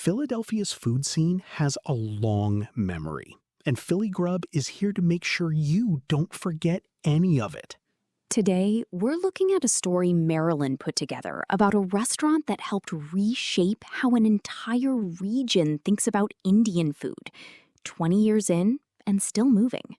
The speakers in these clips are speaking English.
Philadelphia's food scene has a long memory, and Philly Grub is here to make sure you don't forget any of it. Today, we're looking at a story Marilyn put together about a restaurant that helped reshape how an entire region thinks about Indian food. 20 years in and still moving.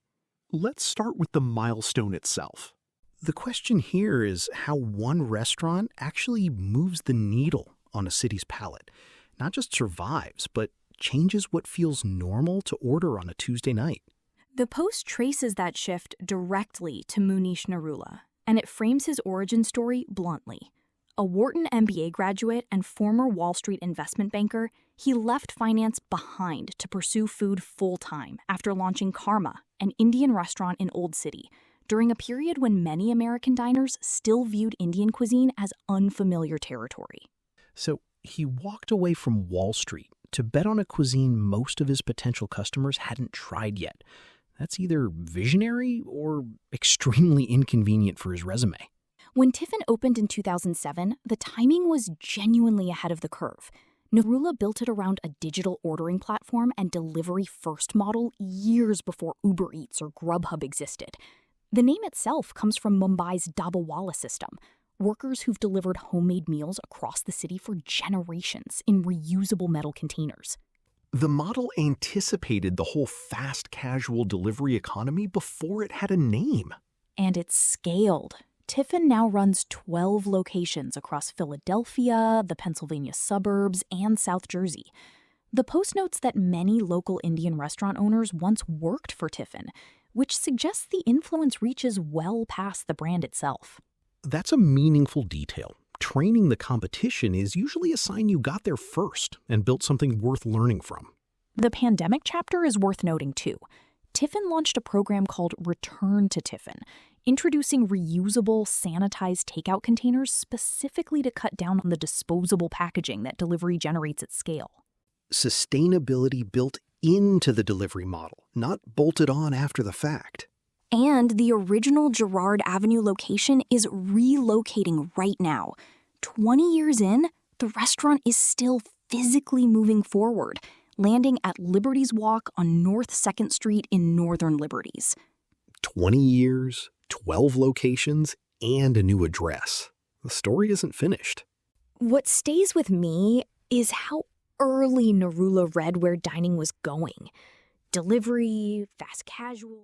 Let's start with the milestone itself. The question here is how one restaurant actually moves the needle on a city's palate. Not just survives, but changes what feels normal to order on a Tuesday night. The Post traces that shift directly to Munish Narula, and it frames his origin story bluntly. A Wharton MBA graduate and former Wall Street investment banker, he left finance behind to pursue food full-time after launching Karma, an Indian restaurant in Old City, during a period when many American diners still viewed Indian cuisine as unfamiliar territory. So he walked away from Wall Street to bet on a cuisine most of his potential customers hadn't tried yet. That's either visionary or extremely inconvenient for his resume. When Tiffin opened in 2007, the timing was genuinely ahead of the curve. Narula built it around a digital ordering platform and delivery-first model years before Uber Eats or Grubhub existed. The name itself comes from Mumbai's Dabawala system, workers who've delivered homemade meals across the city for generations in reusable metal containers. The model anticipated the whole fast casual delivery economy before it had a name. And it's scaled. Tiffin now runs 12 locations across Philadelphia, the Pennsylvania suburbs, and South Jersey. The Post notes that many local Indian restaurant owners once worked for Tiffin, which suggests the influence reaches well past the brand itself. That's a meaningful detail. Training the competition is usually a sign you got there first and built something worth learning from. The pandemic chapter is worth noting too. Tiffin launched a program called Return to Tiffin, introducing reusable, sanitized takeout containers specifically to cut down on the disposable packaging that delivery generates at scale. Sustainability built into the delivery model, not bolted on after the fact. And the original Girard Avenue location is relocating right now. 20 years in, the restaurant is still physically moving forward, landing at Liberty's Walk on North 2nd Street in Northern Liberties. 20 years, 12 locations, and a new address. The story isn't finished. What stays with me is how early Narula read where dining was going. Delivery, fast casual.